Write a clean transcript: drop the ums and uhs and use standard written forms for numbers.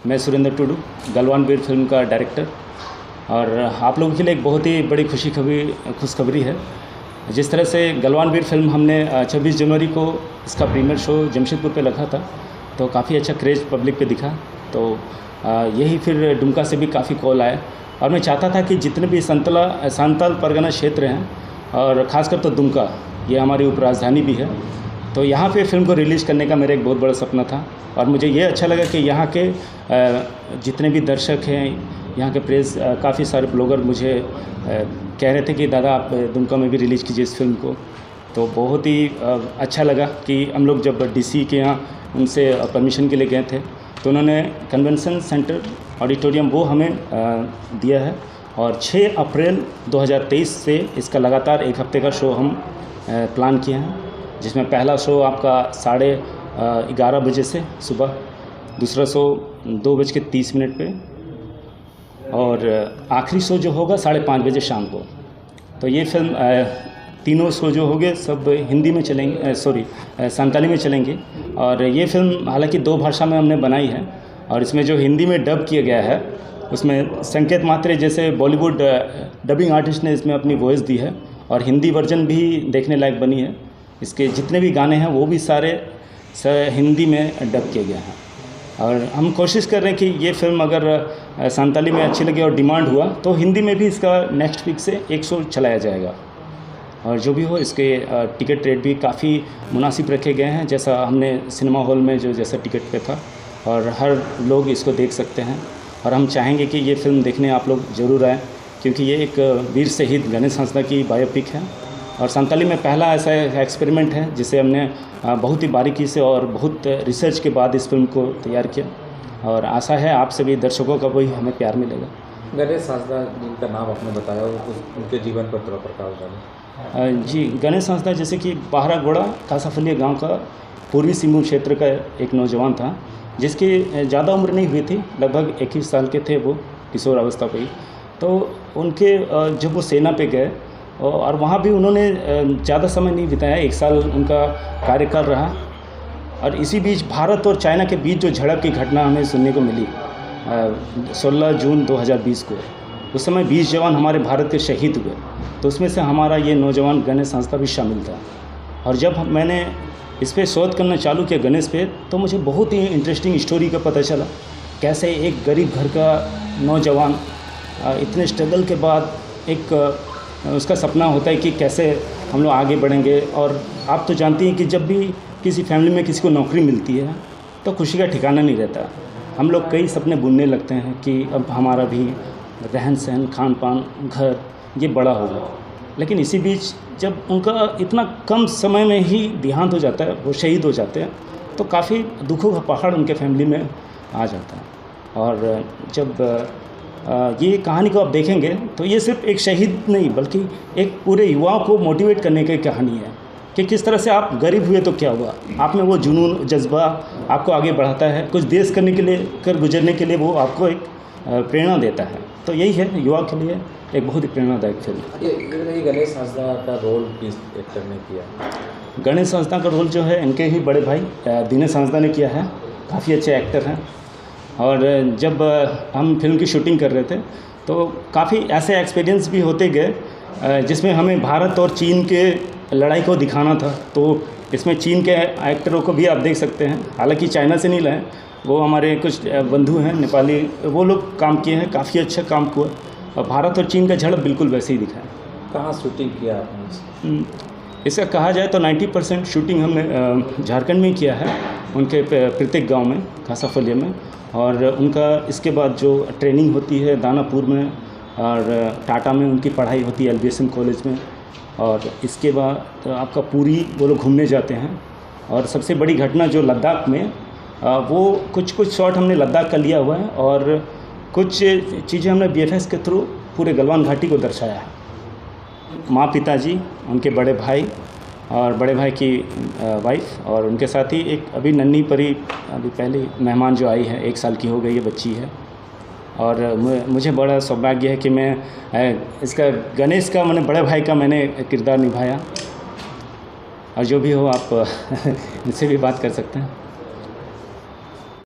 मैं सुरेंद्र टुडू, गलवान वीर फिल्म का डायरेक्टर। और आप लोगों के लिए एक बहुत ही बड़ी खुशखबरी है। जिस तरह से गलवान वीर फिल्म हमने 26 जनवरी को इसका प्रीमियर शो जमशेदपुर पे रखा था, तो काफ़ी अच्छा क्रेज़ पब्लिक पे दिखा। तो यही फिर दुमका से भी काफ़ी कॉल आए और मैं चाहता था कि जितने भी सांताल परगना क्षेत्र हैं और ख़ासकर तो दुमका, ये हमारी उपराजधानी भी है, तो यहाँ पे फिल्म को रिलीज़ करने का मेरा एक बहुत बड़ा सपना था। और मुझे ये अच्छा लगा कि यहाँ के जितने भी दर्शक हैं, यहाँ के प्रेस, काफ़ी सारे ब्लॉगर मुझे कह रहे थे कि दादा आप दुमका में भी रिलीज़ कीजिए इस फिल्म को। तो बहुत ही अच्छा लगा कि हम लोग जब डीसी के यहाँ उनसे परमिशन के लिए गए थे, तो उन्होंने कन्वेंशन सेंटर ऑडिटोरियम वो हमें दिया है। और 6 अप्रैल 2023 से इसका लगातार 1 हफ्ते का शो हम प्लान किए हैं, जिसमें पहला शो आपका 11:30 बजे से सुबह, दूसरा शो 2:30 पे, और आखिरी शो जो होगा 5:30 बजे शाम को। तो ये फिल्म तीनों शो जो होंगे सब हिंदी में चलेंगे, संताली में चलेंगे। और ये फिल्म हालांकि 2 भाषा में हमने बनाई है, और इसमें जो हिंदी में डब किया गया है उसमें संकेत मात्रे जैसे बॉलीवुड डबिंग आर्टिस्ट ने इसमें अपनी वॉइस दी है, और हिंदी वर्जन भी देखने लायक बनी है। इसके जितने भी गाने हैं वो भी सारे हिंदी में डब किए गए हैं। और हम कोशिश कर रहे हैं कि ये फिल्म अगर संताली में अच्छी लगे और डिमांड हुआ तो हिंदी में भी इसका नेक्स्ट वीक से एक शो चलाया जाएगा। और जो भी हो, इसके टिकट रेट भी काफ़ी मुनासिब रखे गए हैं, जैसा हमने सिनेमा हॉल में जैसा टिकट पे था, और हर लोग इसको देख सकते हैं। और हम चाहेंगे कि ये फिल्म देखने आप लोग ज़रूर आएँ, क्योंकि ये एक वीर शहीद गणेश हंसदा की बायोपिक है, और संताली में पहला ऐसा एक्सपेरिमेंट है जिसे हमने बहुत ही बारीकी से और बहुत रिसर्च के बाद इस फिल्म को तैयार किया। और आशा है आप सभी दर्शकों का वही हमें प्यार मिलेगा। गणेश हंसदा जिनका नाम आपने बताया, उनके जीवन पर थोड़ा प्रकाश डालें। जी, गणेश हंसदा जैसे कि बाहरागोड़ा कासाफलिया गांव का पूर्वी सिंहभूम क्षेत्र का एक नौजवान था, जिसकी ज़्यादा उम्र नहीं हुई थी, लगभग 21 साल के थे वो, किशोर अवस्था पे ही। तो उनके जब वो सेना पे गए और वहाँ भी उन्होंने ज़्यादा समय नहीं बिताया, 1 साल उनका कार्यकाल रहा। और इसी बीच भारत और चाइना के बीच जो झड़प की घटना हमें सुनने को मिली 16 जून 2020 को, उस समय 20 जवान हमारे भारत के शहीद हुए, तो उसमें से हमारा ये नौजवान गणेश हंसदा भी शामिल था। और जब मैंने इस पर शोध करना चालू किया गणेश पे, तो मुझे बहुत ही इंटरेस्टिंग स्टोरी का पता चला, कैसे एक गरीब घर का नौजवान इतने स्ट्रगल के बाद एक उसका सपना होता है कि कैसे हम लोग आगे बढ़ेंगे। और आप तो जानती हैं कि जब भी किसी फैमिली में किसी को नौकरी मिलती है तो खुशी का ठिकाना नहीं रहता। हम लोग कई सपने बुनने लगते हैं कि अब हमारा भी रहन सहन, खान पान, घर ये बड़ा होगा। लेकिन इसी बीच जब उनका इतना कम समय में ही देहांत हो जाता है, वो शहीद हो जाते हैं, तो काफ़ी दुखों का पहाड़ उनके फैमिली में आ जाता है। और जब ये कहानी को आप देखेंगे तो ये सिर्फ एक शहीद नहीं, बल्कि एक पूरे युवाओं को मोटिवेट करने की कहानी है कि किस तरह से आप गरीब हुए तो क्या हुआ, आप में वो जुनून, जज्बा आपको आगे बढ़ाता है, कुछ देश करने के लिए, कर गुजरने के लिए वो आपको एक प्रेरणा देता है। तो यही है युवा के लिए एक बहुत ही प्रेरणादायक फिल्म। ये गणेश हंसदा का रोल किस एक्टर ने किया? गणेश हंसदा का रोल जो है इनके ही बड़े भाई दिनेश हंसदा ने किया है, काफ़ी अच्छे एक्टर हैं। और जब हम फिल्म की शूटिंग कर रहे थे तो काफ़ी ऐसे एक्सपीरियंस भी होते गए जिसमें हमें भारत और चीन के लड़ाई को दिखाना था। तो इसमें चीन के एक्टरों को भी आप देख सकते हैं, हालांकि चाइना से नहीं लाए, वो हमारे कुछ बंधु हैं नेपाली, वो लोग काम किए हैं, काफ़ी अच्छा काम हुआ। और भारत और चीन का झड़प बिल्कुल वैसे ही दिखा है। कहाँ शूटिंग किया आपने? इसका कहा जाए तो 90% शूटिंग हमने झारखंड में किया है, उनके प्रत्येक गांव में, कासाफलिया में। और उनका इसके बाद जो ट्रेनिंग होती है दानापुर में और टाटा में उनकी पढ़ाई होती है LBSM कॉलेज में। और इसके बाद आपका पूरी वो लोग घूमने जाते हैं। और सबसे बड़ी घटना जो लद्दाख में, वो कुछ शॉट हमने लद्दाख का लिया हुआ है, और कुछ चीज़ें हमने BFX के थ्रू पूरे गलवान घाटी को दर्शाया है। माँ, पिताजी, उनके बड़े भाई और बड़े भाई की वाइफ, और उनके साथ ही एक अभी नन्ही परी, अभी पहली मेहमान जो आई है, 1 साल की हो गई है, बच्ची है। और मुझे बड़ा सौभाग्य है कि मैं इसका गणेश का, मैंने बड़े भाई का मैंने किरदार निभाया। और जो भी हो आप इनसे भी बात कर सकते हैं।